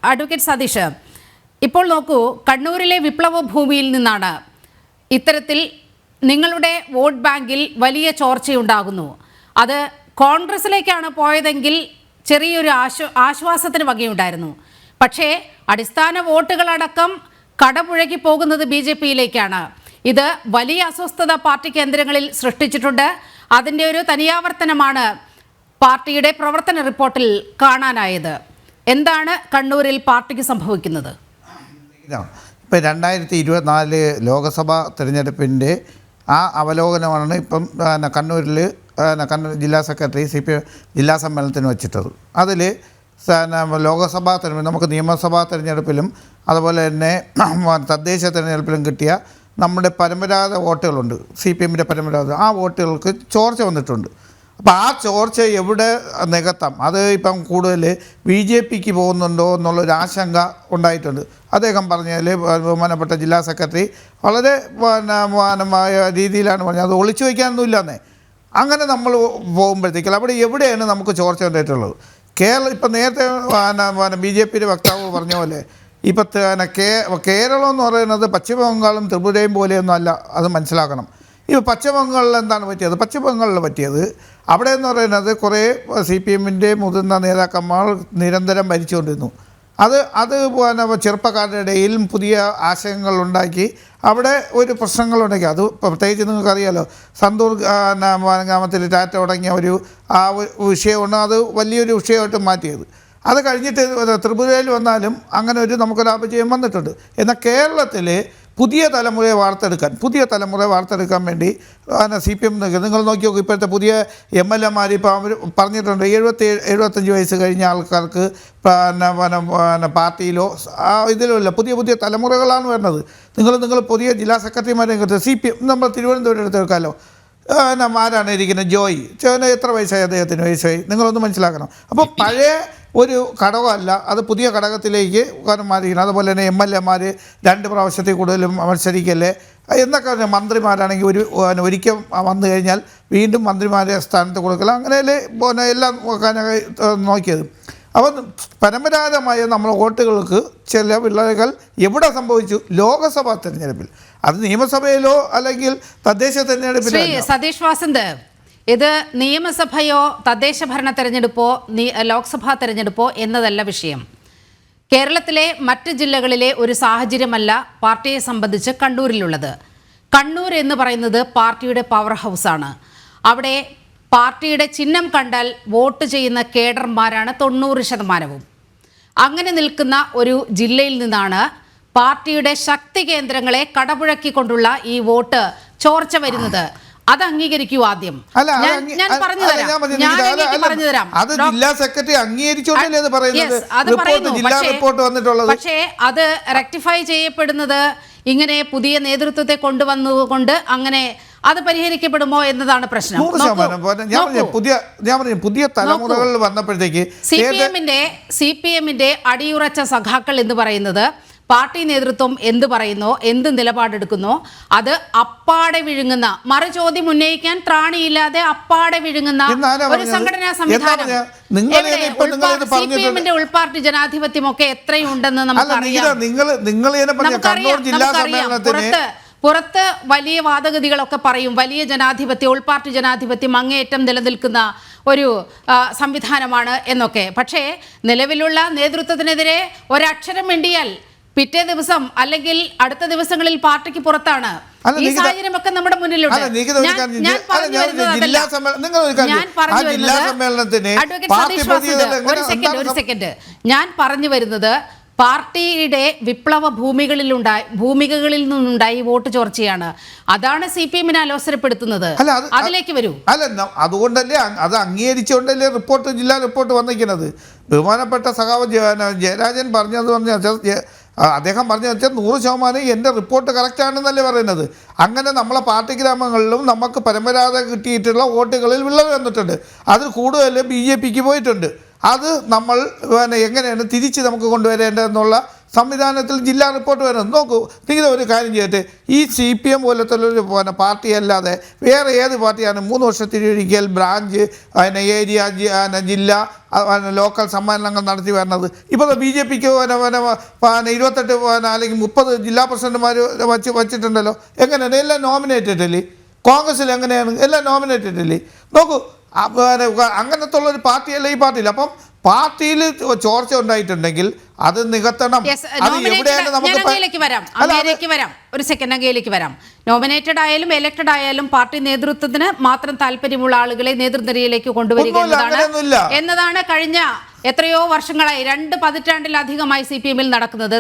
Advocate Satheesh, ഇപ്പോൾ നോക്കൂ, കണ്ണൂരിലെ വിപ്ലവ ഭൂമിയിൽ നിന്നാണ് ഇത്തരത്തിൽ നിങ്ങളുടെ വോട്ട് ബാങ്കിൽ വലിയ ചോർച്ചയുണ്ടാകുന്നു. അത് കോൺഗ്രസിലേക്കാണ് പോയതെങ്കിൽ ചെറിയൊരു ആശ്വാസത്തിന് വകയുണ്ടായിരുന്നു. പക്ഷേ അടിസ്ഥാന വോട്ടുകളടക്കം കടപുഴകി പോകുന്നത് BJPയിലേക്കാണ്. ഇത് വലിയ അസ്വസ്ഥത പാർട്ടി കേന്ദ്രങ്ങളിൽ സൃഷ്ടിച്ചിട്ടുണ്ട്. അതിൻ്റെ ഒരു തനിയാവർത്തനമാണ് പാർട്ടിയുടെ പ്രവർത്തന റിപ്പോർട്ടിൽ കാണാനായത്. എന്താണ് കണ്ണൂരിൽ പാർട്ടിക്ക് സംഭവിക്കുന്നത്? ഇപ്പം 2024 ലോക്സഭാ തിരഞ്ഞെടുപ്പിൻ്റെ ആ അവലോകനമാണ് ഇപ്പം കണ്ണൂരിൽ കണ്ണൂർ ജില്ലാ സെക്രട്ടറി CPM ജില്ലാ സമ്മേളനത്തിന് വെച്ചിട്ടത്. അതിൽ ലോക്സഭാ തിരഞ്ഞെടുപ്പ്, നമുക്ക് നിയമസഭാ തിരഞ്ഞെടുപ്പിലും അതുപോലെ തന്നെ തദ്ദേശ തിരഞ്ഞെടുപ്പിലും കിട്ടിയ നമ്മുടെ പരമ്പരാഗത വോട്ടുകളുണ്ട്, CPMൻ്റെ പരമ്പരാഗത ആ വോട്ടുകൾക്ക് ചോർച്ച വന്നിട്ടുണ്ട്. അപ്പോൾ ആ ചോർച്ച എവിടെ നികത്താം, അത് ഇപ്പം കൂടുതൽ BJPക്ക് പോകുന്നുണ്ടോ എന്നുള്ളൊരു ആശങ്ക ഉണ്ടായിട്ടുണ്ട്. അദ്ദേഹം പറഞ്ഞാൽ ബഹുമാനപ്പെട്ട ജില്ലാ സെക്രട്ടറി വളരെ മാനമായ രീതിയിലാണ് പറഞ്ഞത്, അത് ഒളിച്ചു വയ്ക്കാനൊന്നുമില്ലെന്നേ. അങ്ങനെ നമ്മൾ പോകുമ്പോഴത്തേക്കും അവിടെ എവിടെയാണ് നമുക്ക് ചോർച്ച ഉണ്ടായിട്ടുള്ളത്? ഇപ്പം നേരത്തെ BJPയുടെ വക്താവ് പറഞ്ഞ പോലെ ഇപ്പം കേരളം എന്ന് പറയുന്നത് പശ്ചിമബംഗാളും ത്രിപുരയും പോലെയൊന്നും അല്ല, അത് മനസ്സിലാക്കണം. ഇപ്പോൾ പശ്ചിമബംഗാളിൽ എന്താണ് പറ്റിയത്? പശ്ചിമബംഗാളിൽ പറ്റിയത് അവിടെ എന്ന് പറയുന്നത് കുറേ CPMൻ്റെ മുതിർന്ന നേതാക്കന്മാർ നിരന്തരം ഭരിച്ചുകൊണ്ടിരുന്നു. അത് ചെറുപ്പക്കാരുടെ ഇടയിൽ പുതിയ ആശയങ്ങൾ ഉണ്ടാക്കി അവിടെ ഒരു പ്രശ്നങ്ങളുണ്ടാക്കി. അത് പ്രത്യേകിച്ച് നിങ്ങൾക്കറിയാലോ, സന്തൂർ ഗ്രാമത്തിൽ ടാറ്റ തുടങ്ങിയ ഒരു വിഷയമാണ് അത് വലിയൊരു വിഷയമായിട്ട് മാറ്റിയത്. അത് കഴിഞ്ഞിട്ട് ത്രിപുരയിൽ വന്നാലും അങ്ങനെ ഒരു നമുക്കൊരു അപജയം വന്നിട്ടുണ്ട്. എന്നാൽ കേരളത്തിൽ പുതിയ തലമുറയെ വാർത്തെടുക്കാൻ വേണ്ടി CPM നിങ്ങൾ നോക്കി നോക്കും. ഇപ്പോഴത്തെ പുതിയ MLA ഇപ്പോൾ അവർ പറഞ്ഞിട്ടുണ്ട് 75 വയസ്സ് കഴിഞ്ഞ ആൾക്കാർക്ക് പാർട്ടിയിലോ ഇതിലോ ഇല്ല, പുതിയ തലമുറകളാണ് വരുന്നത്. നിങ്ങൾ പുതിയ ജില്ലാ സെക്രട്ടറിമാരെ CPM നമ്മൾ തിരുവനന്തപുരം എടുത്തേക്കാമല്ലോ, ആരാണ് ഇരിക്കുന്നത്? ജോയി എത്ര വയസ്സായി? അദ്ദേഹത്തിന് വയസ്സായി. നിങ്ങളൊന്ന് മനസ്സിലാക്കണം. അപ്പോൾ പഴയ ഒരു ഘടകമല്ല, അത് പുതിയ ഘടകത്തിലേക്ക് മാറിയിരിക്കണം. അതുപോലെ തന്നെ MLA 2 പ്രാവശ്യത്തിൽ കൂടുതലും മത്സരിക്കല്ലേ എന്നൊക്കെ. മന്ത്രിമാരാണെങ്കിൽ ഒരിക്കൽ വന്നു കഴിഞ്ഞാൽ വീണ്ടും മന്ത്രിമാരെ സ്ഥാനത്ത് കൊടുക്കല, അങ്ങനെയല്ലേ എല്ലാം നോക്കിയത്. അപ്പം പരമ്പരാഗതമായ നമ്മളെ വോട്ടുകൾക്ക് ചില വിള്ളലുകൾ എവിടെ സംഭവിച്ചു? ലോക്സഭാ തെരഞ്ഞെടുപ്പിൽ. അത് നിയമസഭയിലോ അല്ലെങ്കിൽ തദ്ദേശ തെരഞ്ഞെടുപ്പിലോ. സതീഷ് വാസന്ത്, ഇത് നിയമസഭയോ തദ്ദേശ ഭരണ തെരഞ്ഞെടുപ്പോ ലോക്സഭാ തെരഞ്ഞെടുപ്പോ എന്നതല്ല വിഷയം. കേരളത്തിലെ മറ്റ് ജില്ലകളിലെ ഒരു സാഹചര്യമല്ല പാർട്ടിയെ സംബന്ധിച്ച് കണ്ണൂരിലുള്ളത്. കണ്ണൂർ എന്ന് പറയുന്നത് പാർട്ടിയുടെ പവർ ഹൗസാണ്. അവിടെ പാർട്ടിയുടെ ചിഹ്നം കണ്ടാൽ വോട്ട് ചെയ്യുന്ന കേഡർമാരാണ് 90%. അങ്ങനെ നിൽക്കുന്ന ഒരു ജില്ലയിൽ നിന്നാണ് പാർട്ടിയുടെ ശക്തി കേന്ദ്രങ്ങളെ കടപുഴക്കിക്കൊണ്ടുള്ള ഈ വോട്ട് ചോർച്ച വരുന്നത്. അത് അംഗീകരിക്കൂ ആദ്യം. ഞാൻ പറഞ്ഞു തരാം. പക്ഷേ അത് റെക്ടിഫൈ ചെയ്യപ്പെടുന്നത് ഇങ്ങനെ പുതിയ നേതൃത്വത്തെ കൊണ്ടുവന്നുകൊണ്ട് അങ്ങനെ അത് പരിഹരിക്കപ്പെടുമോ എന്നതാണ് പ്രശ്നം. പുതിയ തലമുറകൾ വന്നപ്പോഴത്തേക്ക് CPMന്റെ അടിയുറച്ച സഖാക്കൾ എന്ന് പറയുന്നത് പാർട്ടി നേതൃത്വം എന്ത് പറയുന്നോ, എന്ത് നിലപാടെടുക്കുന്നോ അത് അപ്പാടെ വിഴുങ്ങുന്ന, മറുചോദ്യം ഉന്നയിക്കാൻ ത്രാണിയില്ലാതെ അപ്പാടെ വിഴുങ്ങുന്ന ഒരു സംഘടനാ സംവിധാനം. CPMന്റെ ഉൾപാർട്ടി ജനാധിപത്യമൊക്കെ എത്രയുണ്ടെന്ന് നമുക്കറിയാം. പുറത്ത് വലിയ വാദഗതികളൊക്കെ പറയും. വലിയ ജനാധിപത്യം, ഉൾപാർട്ടി ജനാധിപത്യം അങ്ങേയറ്റം നിലനിൽക്കുന്ന ഒരു സംവിധാനമാണ് എന്നൊക്കെ. പക്ഷേ നിലവിലുള്ള നേതൃത്വത്തിനെതിരെ ഒരക്ഷരം മിണ്ടിയാൽ പിറ്റേ ദിവസം അല്ലെങ്കിൽ അടുത്ത ദിവസങ്ങളിൽ പാർട്ടിക്ക് പുറത്താണ്. ഈ സാഹചര്യമൊക്കെ നമ്മുടെ മുന്നിലുണ്ട്. ഞാൻ പറഞ്ഞു വരുന്നത് പാർട്ടിയുടെ വിപ്ലവ ഭൂമികകളിൽ നിന്നുണ്ടായി വോട്ട് ചോർച്ചയാണ്. അതാണ് CPMനെ അലോസരപ്പെടുത്തുന്നത്. അതിലേക്ക് വരൂ. അതുകൊണ്ടല്ലേ അത് അംഗീകരിച്ചുകൊണ്ടല്ലേ ജില്ലാ റിപ്പോർട്ട് വന്നിരിക്കുന്നത്. ബഹുമാനപ്പെട്ട സഖാവ് ജയരാജൻ അദ്ദേഹം പറഞ്ഞു വെച്ചാൽ 100% എൻ്റെ റിപ്പോർട്ട് കറക്റ്റാണെന്നല്ലേ പറയുന്നത്. അങ്ങനെ നമ്മളെ പാർട്ടി ഗ്രാമങ്ങളിലും നമുക്ക് പരമ്പരാഗത കിട്ടിയിട്ടുള്ള വോട്ടുകളിൽ വിള്ളൽ വന്നിട്ടുണ്ട്. അതിൽ കൂടുതൽ BJPക്ക് പോയിട്ടുണ്ട്. അത് നമ്മൾ എങ്ങനെയാണ് തിരിച്ച് നമുക്ക് കൊണ്ടുവരേണ്ടതെന്നുള്ള സംവിധാനത്തിൽ ജില്ലാ റിപ്പോർട്ട് വരണം. നോക്കൂ, നിങ്ങൾ ഒരു കാര്യം ചെയ്യട്ടെ, ഈ CPM പോലത്തെ ഒരു പാർട്ടി അല്ലാതെ വേറെ ഏത് പാർട്ടിയാണ് 3 വർഷത്തിലൊരിക്കൽ ബ്രാഞ്ച് ഏരിയ ജില്ല ലോക്കൽ സമ്മേളനങ്ങൾ നടത്തി വരുന്നത്? ഇപ്പോൾ BJPക്ക് 28 അല്ലെങ്കിൽ 30 ജില്ലാ പ്രസിഡന്റുമാർ വച്ചിട്ടുണ്ടല്ലോ. എങ്ങനെയാണ്? എല്ലാം നോമിനേറ്റഡ് അല്ലേ? കോൺഗ്രസ്സിൽ എങ്ങനെയാണ്? എല്ലാം നോമിനേറ്റഡ് അല്ലേ? നോക്കൂ, അങ്ങനത്തെ ഉള്ളൊരു പാർട്ടിയല്ല ഈ പാർട്ടിയിൽ. അപ്പം പാർട്ടിയിൽ ചോർച്ച ഉണ്ടായിട്ടുണ്ടെങ്കിൽ അത് നികത്തണം. അത് എവിടെയാണ് നമുക്ക് വരാം. ഒരു സെക്കൻഡ്, അങ്ങയിലേക്ക് വരാം. നോമിനേറ്റഡ് ആയാലും എലക്റ്റഡ് ആയാലും പാർട്ടി നേതൃത്വത്തിന് മാത്രം താല്പര്യമുള്ള ആളുകളെ നേതൃനിരയിലേക്ക് കൊണ്ടുവരിക എന്നതാണ് കഴിഞ്ഞ എത്രയോ വർഷങ്ങളായി 2 പതിറ്റാണ്ടിലധികമായി CPM-ൽ നടക്കുന്നത്.